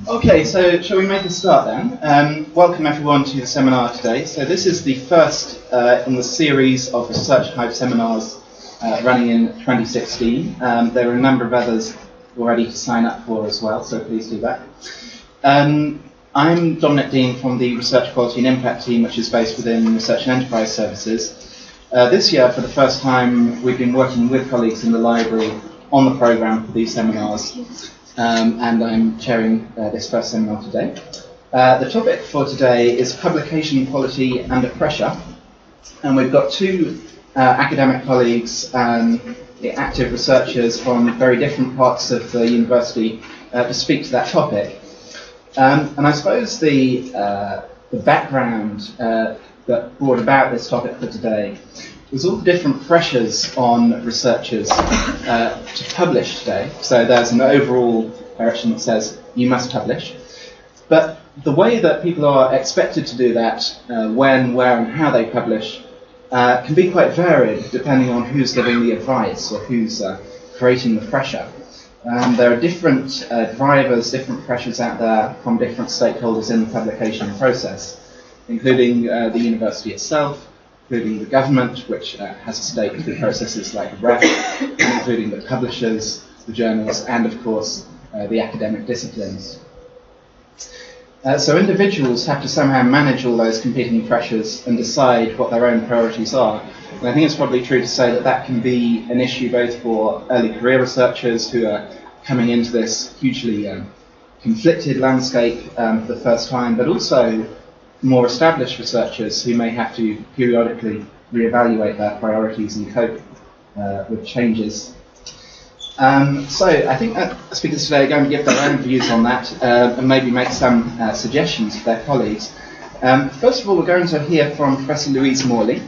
Okay, so shall we make a start then? Welcome everyone to the seminar today. So this is the first in the series of Research Hive seminars running in 2016. There are a number of others already to sign up for as well, so please do that. I'm Dominic Dean from the Research Quality and Impact team, which is based within Research and Enterprise Services. This year, for the first time, we've been working with colleagues in the library on the programme for these seminars, and I'm chairing this first seminar today. The topic for today is publication quality under pressure, and we've got two academic colleagues, active researchers from very different parts of the university to speak to that topic. And I suppose the background that brought about this topic for today was all the different pressures on researchers to publish today. So there's an overall direction that says you must publish, but the way that people are expected to do that, when, where and how they publish, can be quite varied depending on who's giving the advice or who's creating the pressure. There are different drivers, different pressures out there from different stakeholders in the publication process, including the university itself, including the government, which has a stake through processes like REF, including the publishers, the journals, and of course the academic disciplines. So individuals have to somehow manage all those competing pressures and decide what their own priorities are. And I think it's probably true to say that that can be an issue both for early career researchers who are coming into this hugely conflicted landscape for the first time, but also more established researchers who may have to periodically reevaluate their priorities and cope with changes. So I think speakers today are going to give their own views on that and maybe make some suggestions for their colleagues. First of all, we're going to hear from Professor Louise Morley.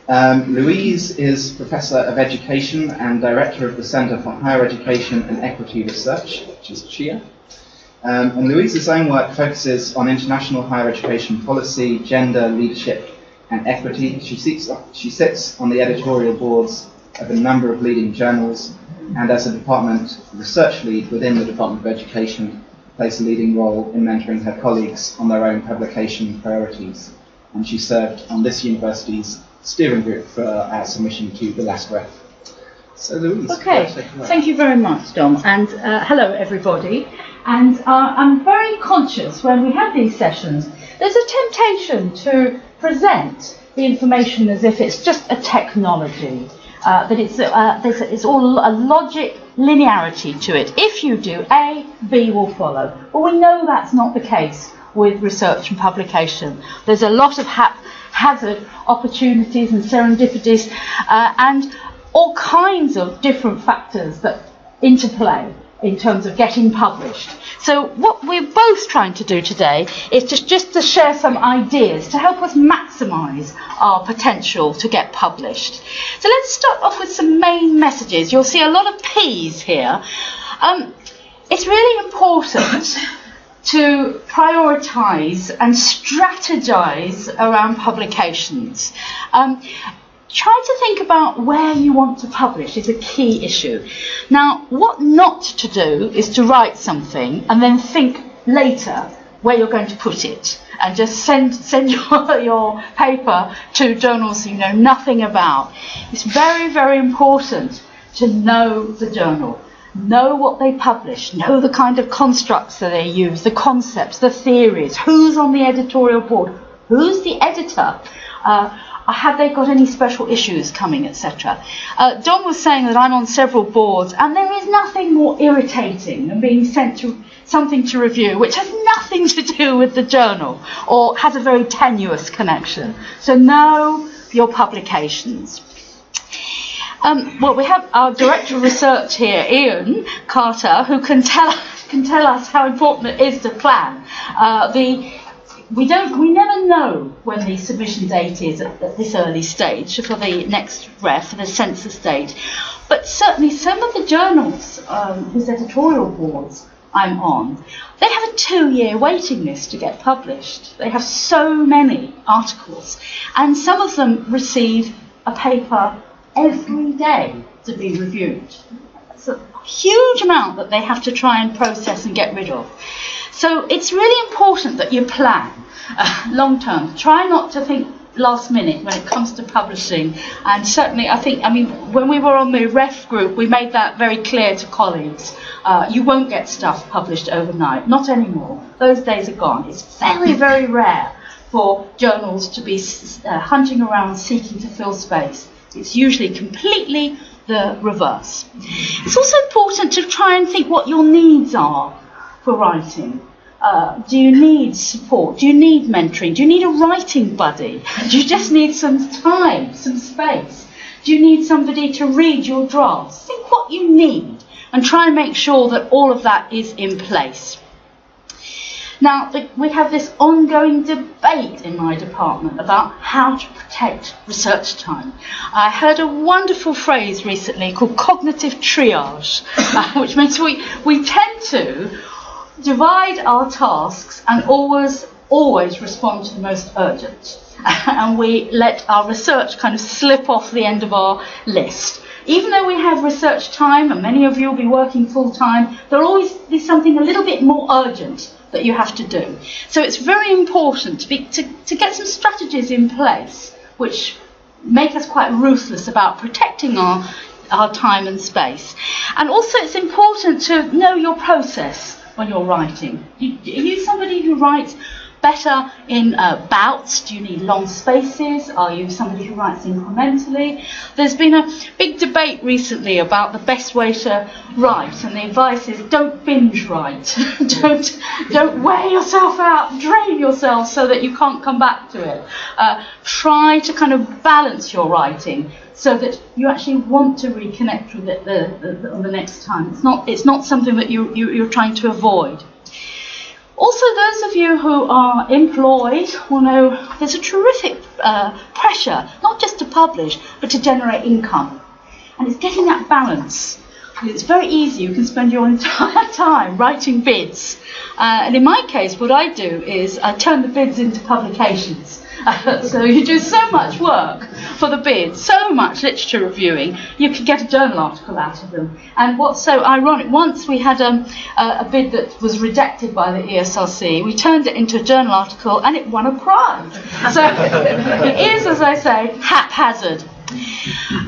Louise is Professor of Education and Director of the Centre for Higher Education and Equity Research, which is CHEA. And Louise's own work focuses on international higher education policy, gender, leadership and equity. She sits on the editorial boards of a number of leading journals, and as a department research lead within the Department of Education, plays a leading role in mentoring her colleagues on their own publication priorities. And she served on this university's steering group for our submission to the last REF. So Louise, okay, thank you very much, Dom, and hello everybody. And I'm very conscious when we have these sessions, there's a temptation to present the information as if it's just a technology, that it's all a logic, linearity to it. If you do A, B will follow. But we know that's not the case with research and publication. There's a lot of haphazard opportunities and serendipities and all kinds of different factors that interplay in terms of getting published. So what we're both trying to do today is just to share some ideas to help us maximise our potential to get published. So let's start off with some main messages. You'll see a lot of P's here. It's really important to prioritise and strategise around publications. Try to think about where you want to publish is a key issue. Now, what not to do is to write something and then think later where you're going to put it and just send your paper to journals you know nothing about. It's very, very important to know the journal. Know what they publish, know the kind of constructs that they use, the concepts, the theories, who's on the editorial board, who's the editor, have they got any special issues coming, etc. Don was saying that I'm on several boards, and there is nothing more irritating than being sent to something to review which has nothing to do with the journal or has a very tenuous connection. So know your publications. Well, we have our Director of Research here, Ian Carter, who can tell us how important it is to plan. We never know when the submission date is at this early stage for the next REF, for the census date. But certainly some of the journals whose editorial boards I'm on, they have a 2-year waiting list to get published. They have so many articles, and some of them receive a paper every day to be reviewed. That's a huge amount that they have to try and process and get rid of. So it's really important that you plan long term. Try not to think last minute when it comes to publishing. And certainly, when we were on the ref group, we made that very clear to colleagues. You won't get stuff published overnight, not anymore. Those days are gone. It's very, very rare for journals to be hunting around seeking to fill space. It's usually completely the reverse. It's also important to try and think what your needs are for writing. Do you need support? Do you need mentoring? Do you need a writing buddy? Do you just need some time, some space? Do you need somebody to read your drafts? Think what you need and try and make sure that all of that is in place. Now, we have this ongoing debate in my department about how to protect research time. I heard a wonderful phrase recently called cognitive triage, which means we tend to divide our tasks and always respond to the most urgent. And we let our research kind of slip off the end of our list. Even though we have research time, and many of you will be working full time, there'll always be something a little bit more urgent that you have to do. So it's very important to get some strategies in place which make us quite ruthless about protecting our time and space. And also it's important to know your process when you're writing. Are you somebody who writes better in bouts? Do you need long spaces? Are you somebody who writes incrementally? There's been a big debate recently about the best way to write, and the advice is don't binge write. don't wear yourself out, drain yourself so that you can't come back to it. Try to kind of balance your writing so that you actually want to reconnect with it the next time. It's not something that you're trying to avoid. Also, those of you who are employed will know there's a terrific pressure, not just to publish, but to generate income. And it's getting that balance. It's very easy. You can spend your entire time writing bids. And in my case, what I do is I turn the bids into publications. So you do so much work for the bids, so much literature reviewing, you could get a journal article out of them. And what's so ironic, once we had a bid that was rejected by the ESRC, we turned it into a journal article and it won a prize. So it is, as I say, haphazard.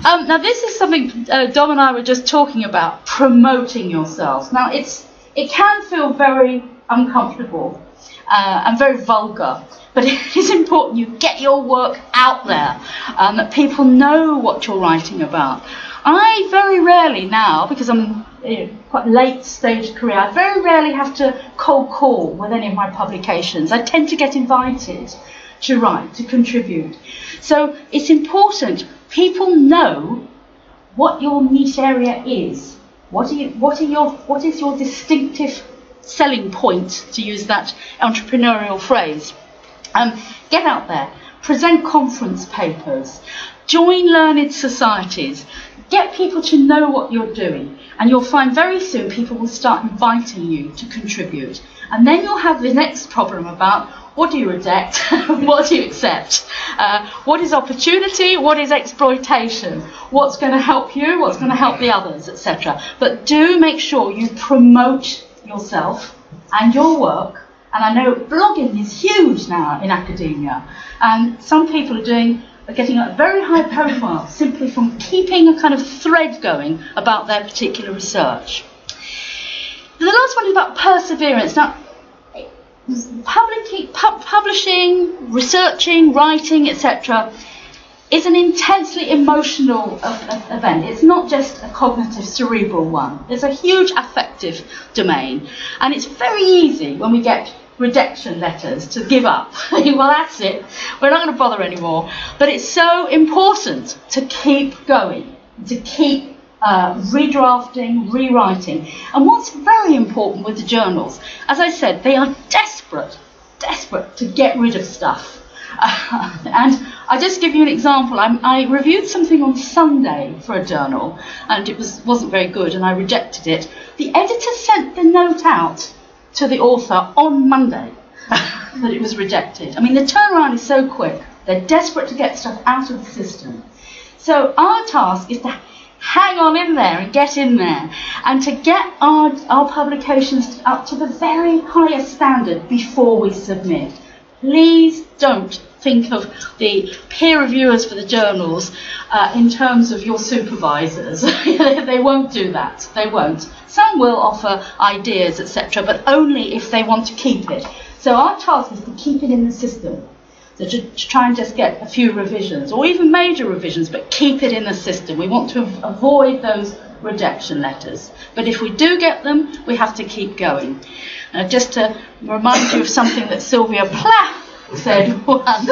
Now this is something Dom and I were just talking about, promoting yourselves. Now it can feel very uncomfortable and very vulgar. But it is important you get your work out there, that people know what you're writing about. I very rarely now, because I'm quite late stage career, I very rarely have to cold call with any of my publications. I tend to get invited to write, to contribute. So it's important people know what your niche area is. What is your distinctive selling point, to use that entrepreneurial phrase. Get out there, present conference papers, join learned societies, get people to know what you're doing, and you'll find very soon people will start inviting you to contribute. And then you'll have the next problem about what do you reject, what do you accept, what is opportunity, what is exploitation, what's going to help you, what's going to help the others, etc. But do make sure you promote yourself and your work. And I know blogging is huge now in academia, and some people are getting a very high profile simply from keeping a kind of thread going about their particular research. The last one is about perseverance. Now, publishing, researching, writing, etc. is an intensely emotional event. It's not just a cognitive, cerebral one. There's a huge affective domain, and it's very easy when we get rejection letters to give up. Well, that's it. We're not going to bother anymore. But it's so important to keep going, to keep redrafting, rewriting. And what's very important with the journals, as I said, they are desperate to get rid of stuff. And I'll just give you an example. I reviewed something on Sunday for a journal, and it wasn't very good, and I rejected it. The editor sent the note out to the author on Monday that it was rejected. I mean, the turnaround is so quick. They're desperate to get stuff out of the system. So our task is to hang on in there and get in there, and to get our publications up to the very highest standard before we submit. Please don't think of the peer reviewers for the journals in terms of your supervisors. They won't do that. They won't. Some will offer ideas, etc., but only if they want to keep it. So our task is to keep it in the system. So to try and just get a few revisions, or even major revisions, but keep it in the system. We want to avoid those rejection letters. But if we do get them, we have to keep going. Just to remind you of something that Sylvia Plath said once,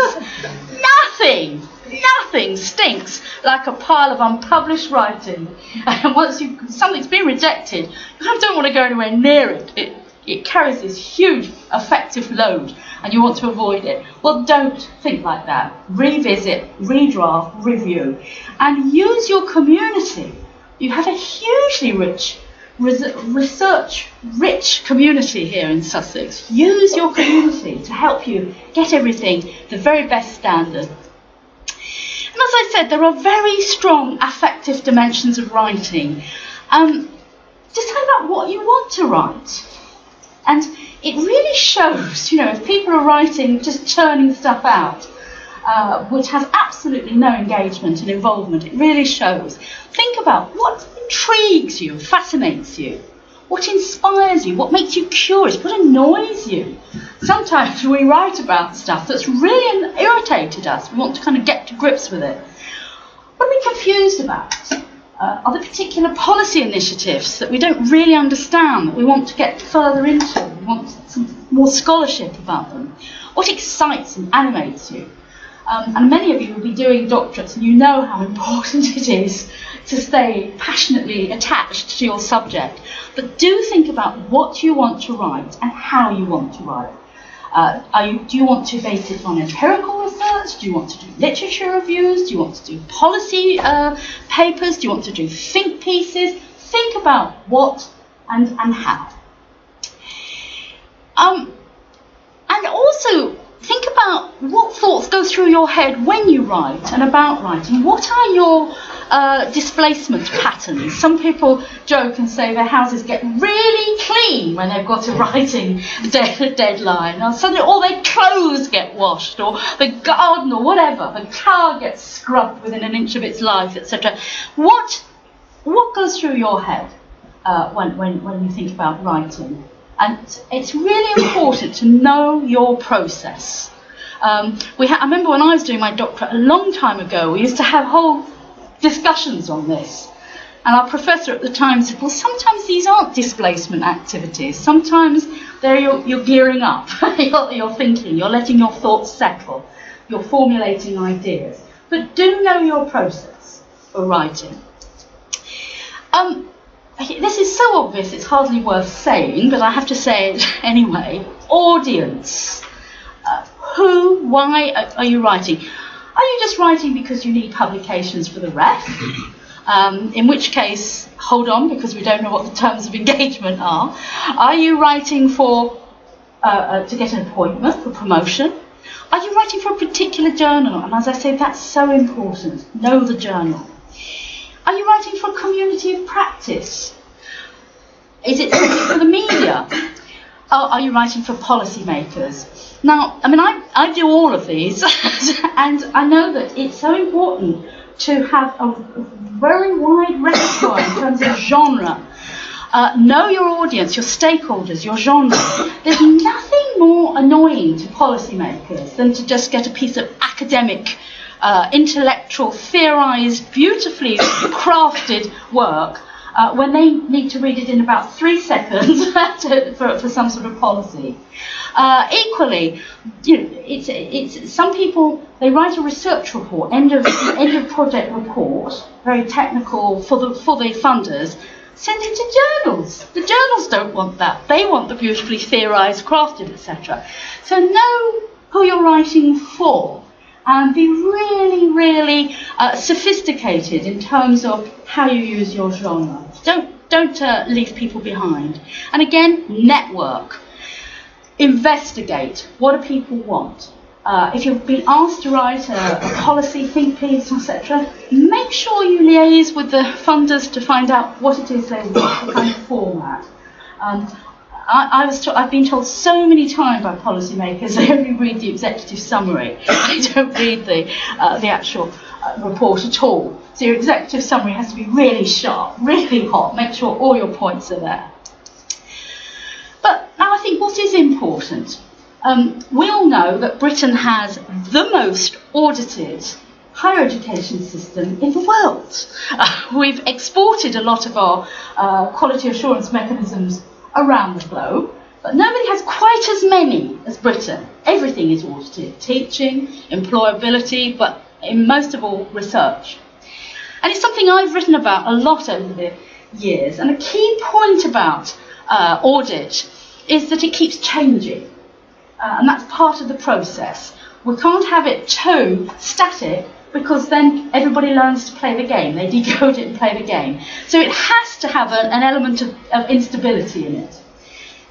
nothing stinks like a pile of unpublished writing. And once something's been rejected, you don't want to go anywhere near it. It carries this huge affective load, and you want to avoid it. Well, don't think like that. Revisit, redraft, review, and use your community. You have a hugely rich, research-rich community here in Sussex. Use your community to help you get everything the very best standard. And as I said, there are very strong affective dimensions of writing. Decide about what you want to write. And it really shows, if people are writing, just churning stuff out, which has absolutely no engagement and involvement, it really shows. Think about what intrigues you, fascinates you, what inspires you, what makes you curious, what annoys you. Sometimes we write about stuff that's really irritated us. We want to kind of get to grips with it. What are we confused about? Are there particular policy initiatives that we don't really understand, that we want to get further into? We want some more scholarship about them. What excites and animates you? And many of you will be doing doctorates, and you know how important it is to stay passionately attached to your subject. But do think about what you want to write and how you want to write. Do you want to base it on empirical research? Do you want to do literature reviews? Do you want to do policy papers? Do you want to do think pieces? Think about what and how. And also think about what thoughts go through your head when you write and about writing. What are your displacement patterns? Some people joke and say their houses get really clean when they've got a writing deadline. Or suddenly all their clothes get washed, or the garden or whatever, the car gets scrubbed within an inch of its life, etc. What goes through your head when you think about writing? And it's really important to know your process. I remember when I was doing my doctorate a long time ago, we used to have whole discussions on this. And our professor at the time said, well, sometimes these aren't displacement activities. Sometimes you're gearing up, you're thinking, you're letting your thoughts settle, you're formulating ideas. But do know your process for writing. This is so obvious it's hardly worth saying, but I have to say it anyway. Audience. Who, why are you writing? Are you just writing because you need publications for the ref? In which case, hold on, because we don't know what the terms of engagement are. Are you writing for to get an appointment, for promotion? Are you writing for a particular journal? And as I say, that's so important. Know the journal. Are you writing for a community of practice? Is it for the media? Are you writing for policymakers? Now, I do all of these, and I know that it's so important to have a very wide repertoire in terms of genre. Know your audience, your stakeholders, your genre. There's nothing more annoying to policymakers than to just get a piece of academic, intellectual, theorised, beautifully crafted work when they need to read it in about 3 seconds for some sort of policy. Equally, it's some people, they write a research report, end of project report, very technical for the funders, send it to journals. The journals don't want that. They want the beautifully theorised, crafted, etc. So know who you're writing for, and be really, really sophisticated in terms of how you use your genre. Don't leave people behind. And again, network. Investigate. What do people want? if you've been asked to write a policy, think piece, etc., make sure you liaise with the funders to find out what it is they want, the kind of format. I've been told so many times by policymakers they only read the executive summary. They don't read the actual report at all. So your executive summary has to be really sharp, really hot. Make sure all your points are there. But now I think what is important. We all know that Britain has the most audited higher education system in the world. We've exported a lot of our quality assurance mechanisms around the globe, but nobody has quite as many as Britain. Everything is audited, teaching, employability, but in most of all, research. And it's something I've written about a lot over the years, and a key point about audit is that it keeps changing. And that's part of the process. We can't have it too static, because then everybody learns to play the game. They decode it and play the game. So it has to have an element of instability in it.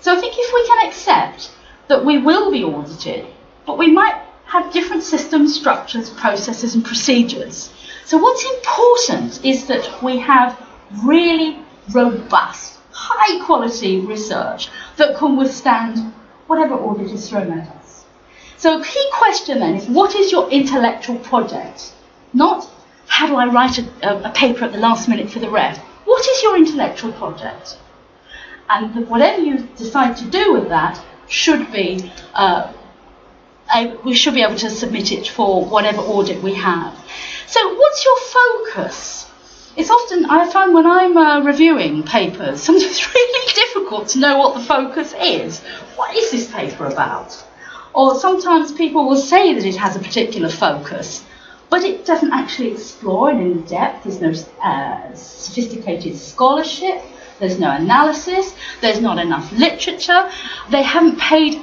So I think if we can accept that we will be audited, but we might have different systems, structures, processes and procedures. So what's important is that we have really robust, high quality research that can withstand whatever audit is thrown at us. So a key question then is, what is your intellectual project? Not, how do I write a paper at the last minute for the ref? What is your intellectual project? And whatever you decide to do with that should be, we should be able to submit it for whatever audit we have. So what's your focus? It's often, I find when I'm reviewing papers, sometimes it's really difficult to know what the focus is. What is this paper about? Or sometimes people will say that it has a particular focus, but it doesn't actually explore it in depth. There's no sophisticated scholarship, there's no analysis, there's not enough literature, they haven't paid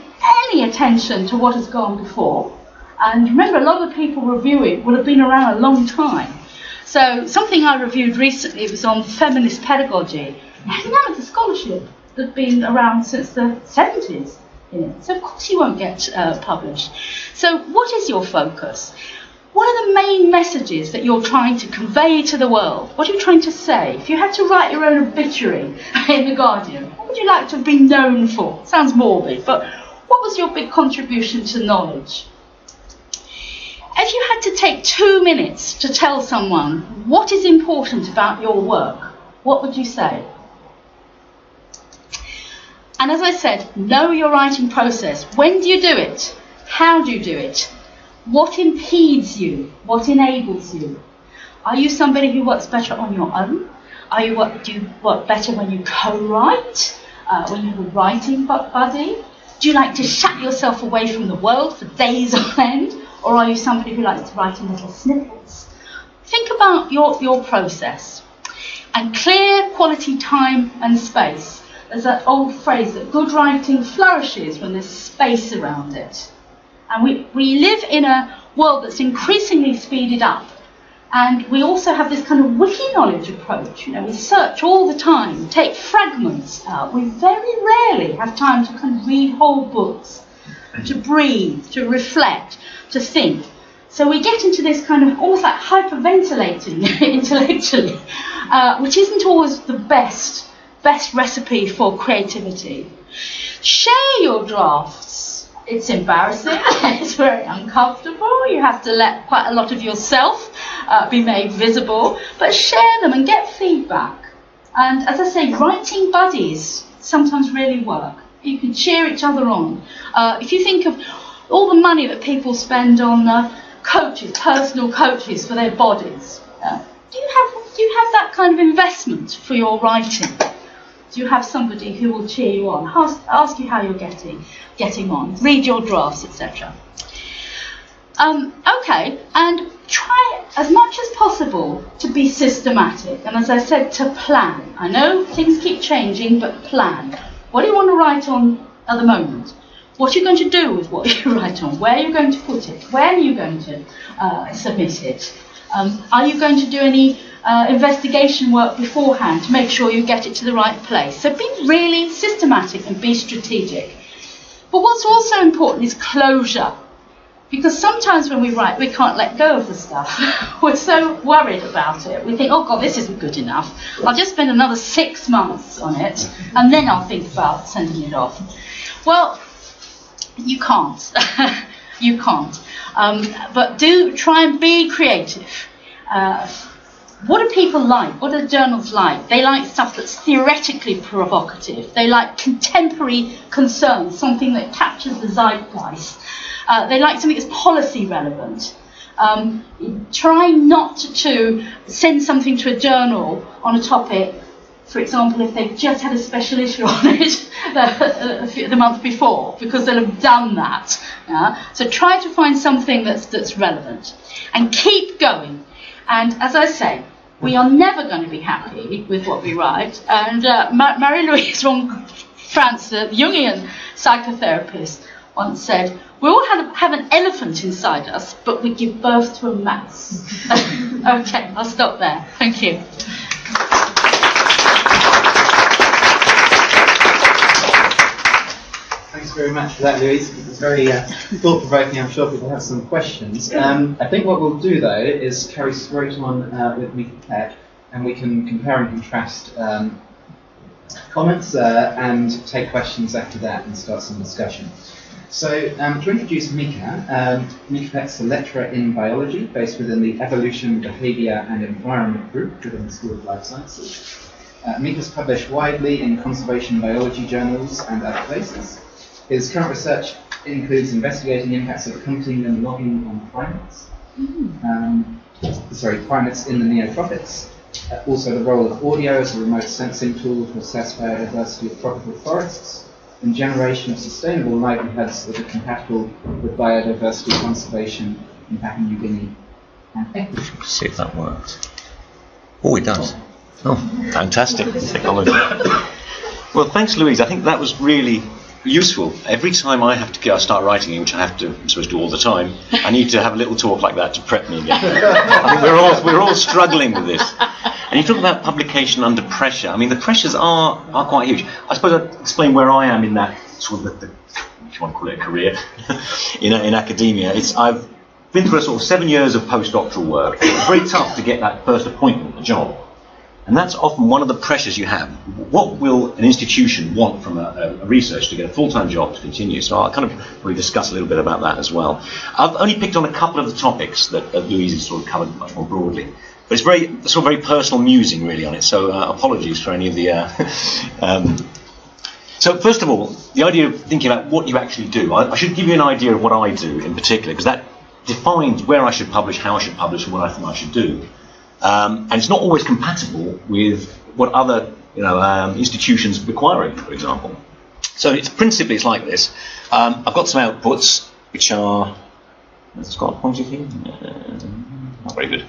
any attention to what has gone before. And remember, a lot of the people reviewing will have been around a long time. So something I reviewed recently was on feminist pedagogy. None of the scholarship had been around since the 70s. So of course you won't get published. So what is your focus? What are the main messages that you're trying to convey to the world? What are you trying to say? If you had to write your own obituary in The Guardian, what would you like to be known for? Sounds morbid, but what was your big contribution to knowledge? If you had to take 2 minutes to tell someone what is important about your work, what would you say? And as I said, know your writing process. When do you do it? How do you do it? What impedes you? What enables you? Are you somebody who works better on your own? Do you work better when you co-write? When you have a writing buddy? Do you like to shut yourself away from the world for days on end? Or are you somebody who likes to write in little snippets? Think about your process. And clear quality time and space. There's that old phrase that good writing flourishes when there's space around it. And we live in a world that's increasingly speeded up. And we also have this kind of wiki knowledge approach. We search all the time, take fragments out. We very rarely have time to kind of read whole books, to breathe, to reflect, to think. So we get into this kind of almost like hyperventilating intellectually, which isn't always the best recipe for creativity. Share your drafts. It's embarrassing, it's very uncomfortable, you have to let quite a lot of yourself be made visible, but share them and get feedback. And as I say, writing buddies sometimes really work. You can cheer each other on. If you think of all the money that people spend on coaches, personal coaches for their bodies, do you have that kind of investment for your writing? Do you have somebody who will cheer you on, ask you how you're getting on, read your drafts, etc.? Okay, and try as much as possible to be systematic, and as I said, to plan. I know things keep changing, but plan. What do you want to write on at the moment? What are you going to do with what you write on? Where are you going to put it? When are you going to submit it? Are you going to do any investigation work beforehand to make sure you get it to the right place? So be really systematic and be strategic. But what's also important is closure. Because sometimes when we write, we can't let go of the stuff. We're so worried about it. We think, oh God, this isn't good enough. I'll just spend another 6 months on it, and then I'll think about sending it off. Well, you can't. You can't. But do try and be creative. What do people like? What do journals like? They like stuff that's theoretically provocative. They like contemporary concerns, something that captures the zeitgeist. They like something that's policy relevant. Try not to send something to a journal on a topic, for example, if they've just had a special issue on it the month before, because they'll have done that. So try to find something that's relevant. And keep going. And as I say, we are never going to be happy with what we write. And Marie-Louise von France, the Jungian psychotherapist, once said, we all have an elephant inside us, but we give birth to a mouse. Okay, I'll stop there. Thank you. Thanks very much for that, Louise. It was very thought-provoking. I'm sure people have some questions. I think what we'll do, though, is carry straight on with Mika Peck, and we can compare and contrast comments and take questions after that and start some discussion. So, to introduce Mika, Mika Peck's a lecturer in biology based within the Evolution, Behaviour and Environment group within the School of Life Sciences. Mika's published widely in conservation biology journals and other places. His current research includes investigating the impacts of hunting and logging on primates. Primates in the neotropics. Also the role of audio as a remote sensing tool to assess biodiversity of tropical forests, and generation of sustainable livelihoods that are compatible with biodiversity conservation in Papua New Guinea and Peck. See if that works. Oh, it does. Oh, fantastic technology. Well, thanks, Louise. I think that was really useful. Every time I have to start writing, which I'm supposed to do all the time, I need to have a little talk like that to prep me again. I think we're all struggling with this. And you talk about publication under pressure. I mean, the pressures are quite huge. I suppose I'd explain where I am in that sort of, if you want to call it a career, in academia. I've been through a sort of 7 years of postdoctoral work. It's very tough to get that first appointment, a job. And that's often one of the pressures you have. What will an institution want from a researcher to get a full-time job to continue? So I'll kind of probably discuss a little bit about that as well. I've only picked on a couple of the topics that Louise has sort of covered much more broadly. But it's very personal musing really on it, so apologies for any of the... So first of all, the idea of thinking about what you actually do. I should give you an idea of what I do in particular, because that defines where I should publish, how I should publish, and what I think I should do. And it's not always compatible with what other institutions are requiring, for example. So it's like this. I've got some outputs, which are... It's got a pointy thing. Not very good.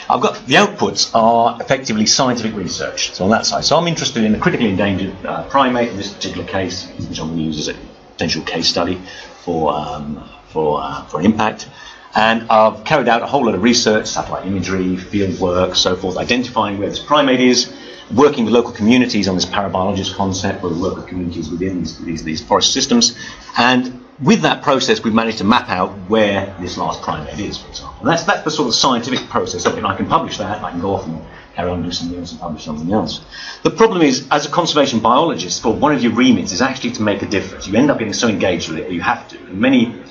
I've got the outputs are effectively scientific research. So on that side, so I'm interested in a critically endangered primate in this particular case, which I'm going to use as a potential case study for an impact. And I've carried out a whole lot of research, satellite imagery, field work, so forth, identifying where this primate is, working with local communities on this parabiologist concept, where we work with communities within these forest systems. And with that process, we've managed to map out where this last primate is, for example. And that's the sort of scientific process. So if I can publish that, I can go off and carry on and do something else and publish something else. The problem is, as a conservation biologist, one of your remits is actually to make a difference. You end up getting so engaged with it, you have to. And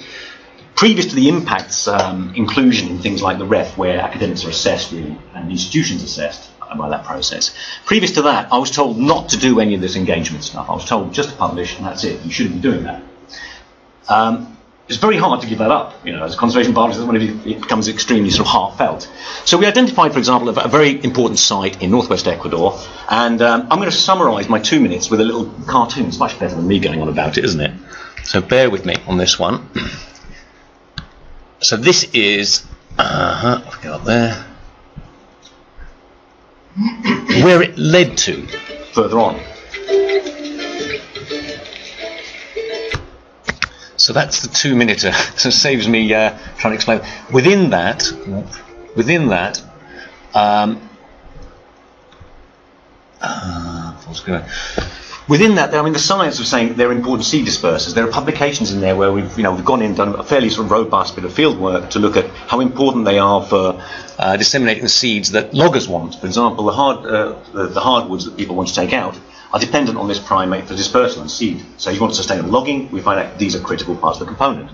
previous to the impacts inclusion in things like the REF, where academics are assessed really, and institutions assessed by that process. Previous to that, I was told not to do any of this engagement stuff. I was told just to publish, and that's it. You shouldn't be doing that. It's very hard to give that up. As a conservation biologist, it becomes extremely sort of heartfelt. So we identified, for example, a very important site in northwest Ecuador, and I'm going to summarise my 2 minutes with a little cartoon. It's much better than me going on about it, isn't it? So bear with me on this one. So this is, let's get up there, where it led to further on. So that's the 2 minute, so it saves me trying to explain. Within that, what's going on? Within that, I mean, the science of saying they're important seed dispersers. There are publications in there where we've gone in and done a fairly sort of robust bit of field work to look at how important they are for disseminating the seeds that loggers want. For example, the hardwoods that people want to take out are dependent on this primate for dispersal and seed. So if you want sustainable logging, we find out these are critical parts of the component.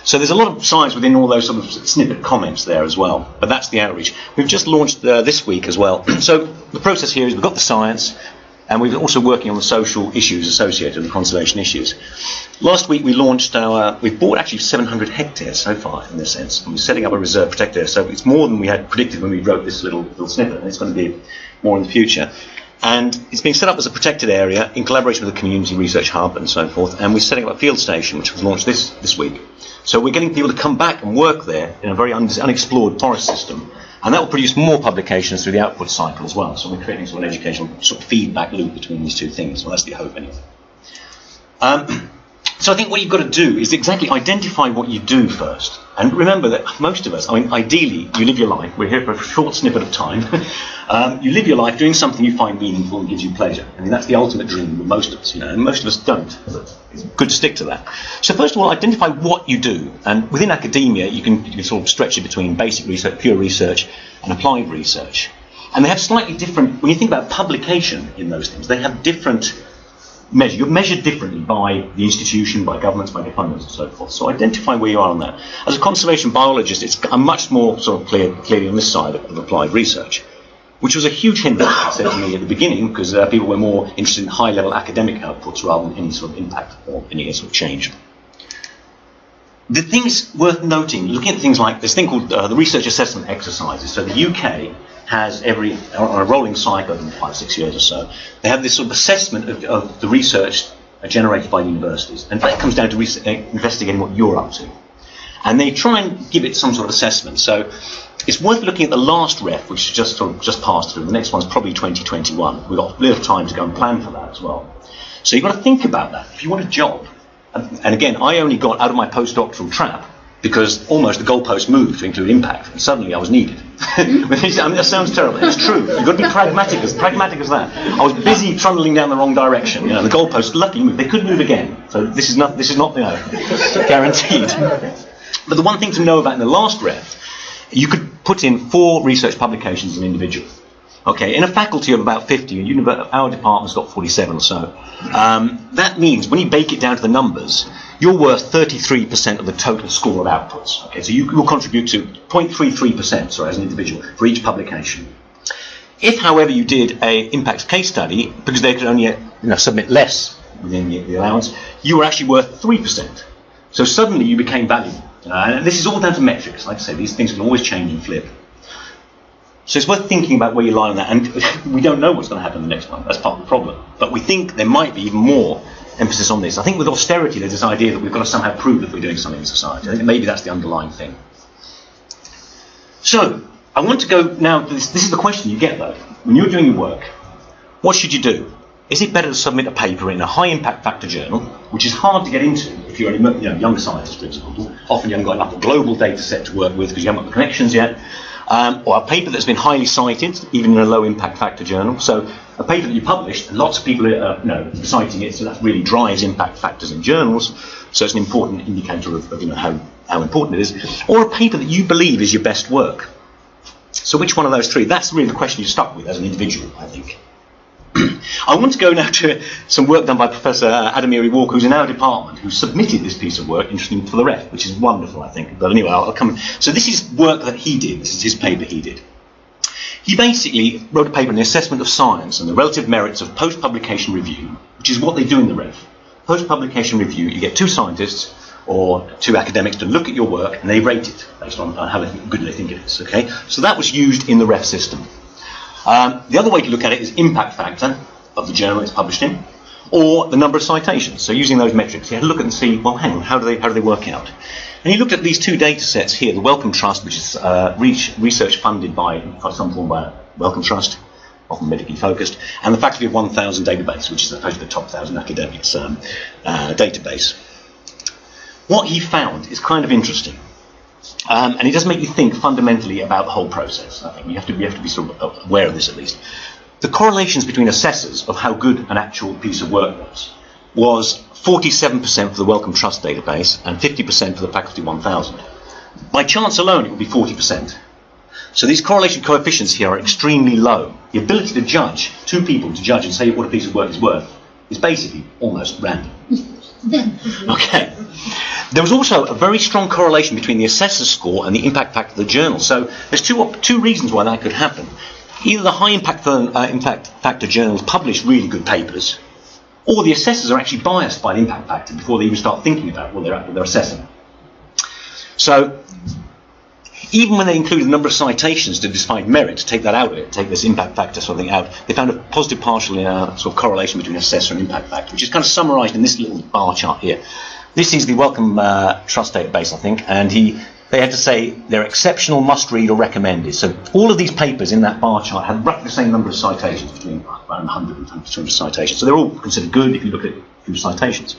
So there's a lot of science within all those sort of snippet comments there as well. But that's the outreach. We've just launched this week as well. So the process here is we've got the science, and we're also working on the social issues associated with conservation issues. Last week we launched we've bought actually 700 hectares so far in this sense, and we're setting up a reserve protected area. So it's more than we had predicted when we wrote this little snippet, and it's going to be more in the future. And it's being set up as a protected area in collaboration with the community research hub and so forth, and we're setting up a field station which was launched this week. So we're getting people to come back and work there in a very unexplored forest system. And that will produce more publications through the output cycle as well. So we're creating sort of an educational sort of feedback loop between these two things. Well, that's the hope anyway. So I think what you've got to do is exactly identify what you do first. And remember that most of us, I mean, ideally, you live your life. We're here for a short snippet of time. You live your life doing something you find meaningful and gives you pleasure. I mean, that's the ultimate dream of most of us, and most of us don't. But it's good to stick to that. So first of all, identify what you do. And within academia, you can sort of stretch it between basic research, pure research, and applied research. And they have slightly different, when you think about publication in those things, they have different measure. You're measured differently by the institution, by governments, by departments, and so forth. So identify where you are on that. As a conservation biologist, I'm much more sort of clearly on this side of applied research, which was a huge hindrance, I said to me at the beginning, because people were more interested in high-level academic outputs rather than any sort of impact or any sort of change. The things worth noting, looking at things like this thing called the research assessment exercises. So the UK has on a rolling cycle of 5-6 years or so, they have this sort of assessment of the research generated by universities. And that comes down to investigating what you're up to. And they try and give it some sort of assessment. So it's worth looking at the last ref, which just passed through. The next one's probably 2021. We've got a little time to go and plan for that as well. So you've got to think about that. If you want a job, and again, I only got out of my postdoctoral trap because almost the goalpost moved to include impact, and suddenly I was needed. I mean, that sounds terrible. It's true. You've got to be pragmatic as that. I was busy trundling down the wrong direction. The goalpost luckily moved. They could move again. So this is not guaranteed. But the one thing to know about in the last ref, you could put in 4 research publications as an individual. Okay, in a faculty of about 50, our department's got 47 or so. That means when you bake it down to the numbers, you're worth 33% of the total score of outputs. Okay, so you will contribute to 0.33%, as an individual for each publication. If, however, you did an impact case study, because they could only submit less within the allowance, you were actually worth 3%. So suddenly you became valuable. And this is all down to metrics. Like I say, these things can always change and flip. So it's worth thinking about where you lie on that. And we don't know what's going to happen in the next one. That's part of the problem. But we think there might be even more emphasis on this. I think with austerity, there's this idea that we've got to somehow prove that we're doing something in society. I think maybe that's the underlying thing. So I want to go now. This is the question you get, though. When you're doing your work, what should you do? Is it better to submit a paper in a high impact factor journal, which is hard to get into if you're a young scientist, for example? Often you haven't got enough a global data set to work with because you haven't got the connections yet. Or a paper that's been highly cited, even in a low impact factor journal. So a paper that you published, and lots of people are citing it, so that really drives impact factors in journals. So it's an important indicator of how important it is. Or a paper that you believe is your best work. So which one of those three? That's really the question you're stuck with as an individual, I think. I want to go now to some work done by Professor Adamiri Walker, who's in our department, who submitted this piece of work, interesting for the ref, which is wonderful, I think. But anyway, I'll come. So this is work that he did. This is his paper he did. He basically wrote a paper on the assessment of science and the relative merits of post-publication review, which is what they do in the ref. Post-publication review, you get 2 scientists or 2 academics to look at your work, and they rate it based on how good they think it is. Okay, so that was used in the ref system. The other way to look at it is impact factor of the journal it's published in, or the number of citations. So using those metrics, he had to look at and see, well, hang on, how do they work out? And he looked at these 2 data sets here, the Wellcome Trust, which is research funded by some form by Wellcome Trust, often medically focused, and the Faculty of 1,000 database, which is supposed to be the top 1,000 academics database. What he found is kind of interesting. And it does make you think fundamentally about the whole process. I think you have to be sort of aware of this at least. the correlations between assessors of how good an actual piece of work was 47% for the Wellcome Trust database and 50% for the Faculty 1000. By chance alone, it would be 40%. So these correlation coefficients here are extremely low. The ability to judge, two people to judge and say what a piece of work is worth, is basically almost random. Okay. There was also a very strong correlation between the assessor's score and the impact factor of the journal. So there's two reasons why that could happen. Either the high impact factor journals publish really good papers, or the assessors are actually biased by the impact factor before they even start thinking about what they're assessing. So even when they included a number of citations to decide merit, to take that out of it, take this impact factor sort of thing out, they found a positive partial sort of correlation between assessor and impact factor, which is kind of summarised in this little bar chart here. This is the Wellcome Trust database, I think, and they had to say they're exceptional, must read, or recommended. So all of these papers in that bar chart had roughly the same number of citations, between around 100 and 200 citations. So they're all considered good if you look at few citations.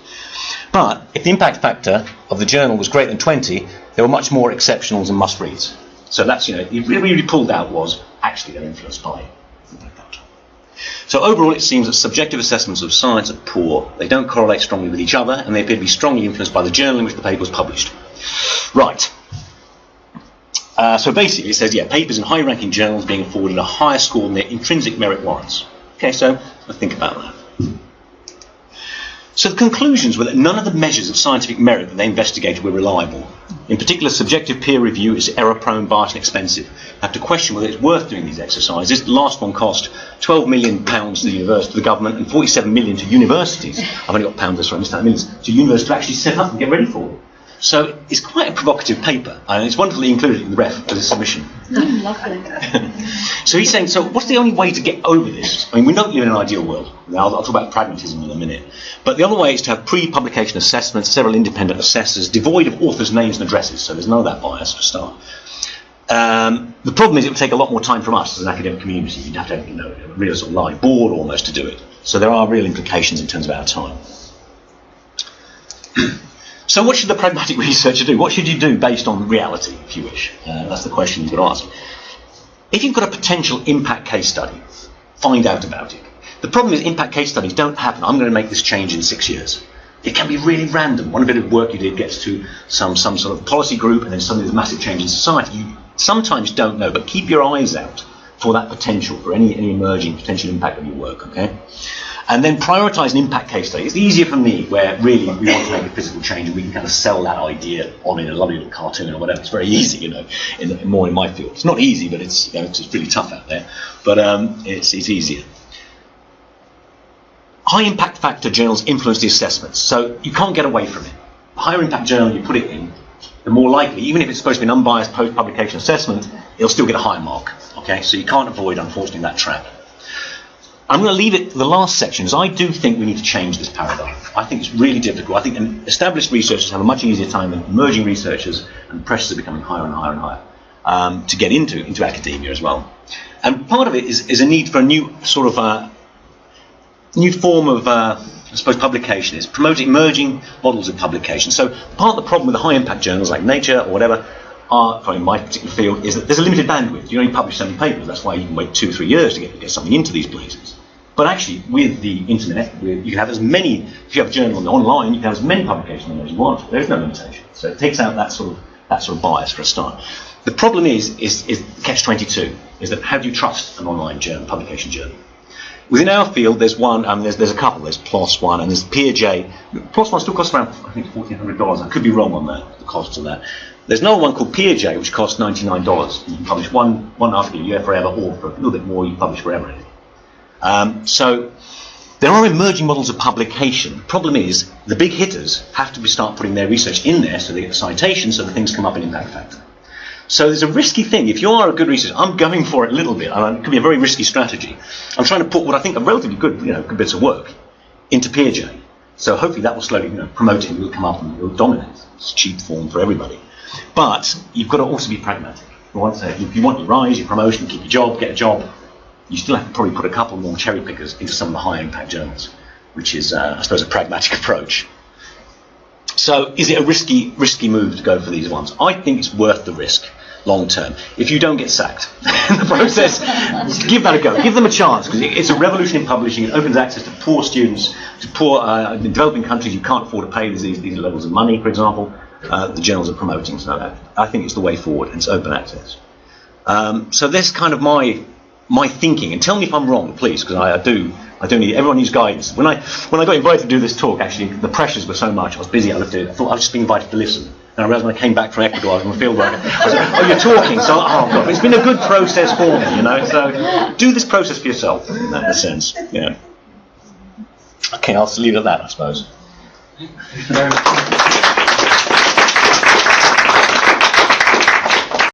But if the impact factor of the journal was greater than 20, there were much more exceptionals and must-reads. So that's, it really pulled out was actually they're influenced by impact factor. So overall, it seems that subjective assessments of science are poor. They don't correlate strongly with each other, and they appear to be strongly influenced by the journal in which the paper was published. Right. So basically, it says, papers in high-ranking journals being afforded a higher score than their intrinsic merit warrants. Okay, so let's think about that. So the conclusions were that none of the measures of scientific merit that they investigated were reliable. In particular, subjective peer review is error-prone, biased, and expensive. I have to question whether it's worth doing these exercises. The last one cost £12 million to the university, to the government, and £47 million to universities. I've only got pounds this one, millions to universities to actually set up and get ready for it. So it's quite a provocative paper, and it's wonderfully included in the ref as a submission. Lovely. So he's saying, so what's the only way to get over this? I mean, we don't live in an ideal world. I'll talk about pragmatism in a minute. But the other way is to have pre-publication assessments, several independent assessors, devoid of authors' names and addresses, so there's none of that bias for a start. The problem is it would take a lot more time from us as an academic community. You'd have to have a real sort of live board almost to do it. So there are real implications in terms of our time. So what should the pragmatic researcher do? What should you do based on reality, if you wish? That's the question you've got to ask. If you've got a potential impact case study, find out about it. The problem is impact case studies don't happen. I'm going to make this change in 6 years. It can be really random. One bit of work you did gets to some sort of policy group, and then suddenly there's a massive change in society. You sometimes don't know, but keep your eyes out for that potential, for any emerging potential impact of your work, okay? And then prioritise an impact case study. It's easier for me, where really we want to make a physical change and we can kind of sell that idea on in a lovely little cartoon or whatever. It's very easy, more in my field. It's not easy, but it's it's really tough out there. But it's easier. High impact factor journals influence the assessments, so you can't get away from it. The higher impact journal you put it in, the more likely, even if it's supposed to be an unbiased post-publication assessment, it'll still get a higher mark. Okay, so you can't avoid, unfortunately, that trap. I'm going to leave it to the last section, because I do think we need to change this paradigm. I think it's really difficult. I think established researchers have a much easier time than emerging researchers, and the pressures are becoming higher and higher and higher to get into academia as well. And part of it is a need for a new sort of new form of, I suppose, publication. Is promoting emerging models of publication. So part of the problem with the high impact journals like Nature or whatever, in my particular field, is that there's a limited bandwidth. You only publish 7 papers. That's why you can wait 2 or 3 years to get something into these places. But actually, with the internet, you can have as many, if you have a journal online, you can have as many publications as you want. There is no limitation. So it takes out that sort of bias for a start. The problem is catch-22, is that how do you trust an online journal, publication journal? Within our field, there's one, there's a couple. There's PLOS one and there's PeerJ. PLOS one still costs around, I think, $1,400. I could be wrong on that, the cost of that. There's another one called PeerJ, which costs $99. You can publish one article a year forever, or for a little bit more, you can publish forever. So there are emerging models of publication. The problem is the big hitters have to start putting their research in there so they get citations, so the things come up in impact factor. So there's a risky thing. If you are a good researcher, I'm going for it a little bit, and it could be a very risky strategy. I'm trying to put what I think are relatively good, good bits of work into PeerJ. So hopefully that will slowly, promote it, it will come up and it will dominate. It's a cheap form for everybody. But you've got to also be pragmatic. If you want your rise, your promotion, keep your job, get a job, you still have to probably put a couple more cherry pickers into some of the high impact journals, which is, I suppose, a pragmatic approach. So is it a risky move to go for these ones? I think it's worth the risk. long term. If you don't get sacked in the process, give that a go. Give them a chance, because it's a revolution in publishing. It opens access to poor students, to poor developing countries who can't afford to pay these levels of money, for example. The journals are promoting, so I think it's the way forward. It's open access. So that's kind of my thinking, and tell me if I'm wrong, please, because I do need, everyone needs guidance. When I got invited to do this talk, actually, the pressures were so much, I was busy, I thought I was just being invited to listen. And I realised when I came back from Ecuador, I was on the field work. I was like, oh, you're talking, so, oh God, it's been a good process for me, you know, so do this process for yourself, in that sense, yeah. Okay, I'll leave it at that, I suppose. Thank you very much.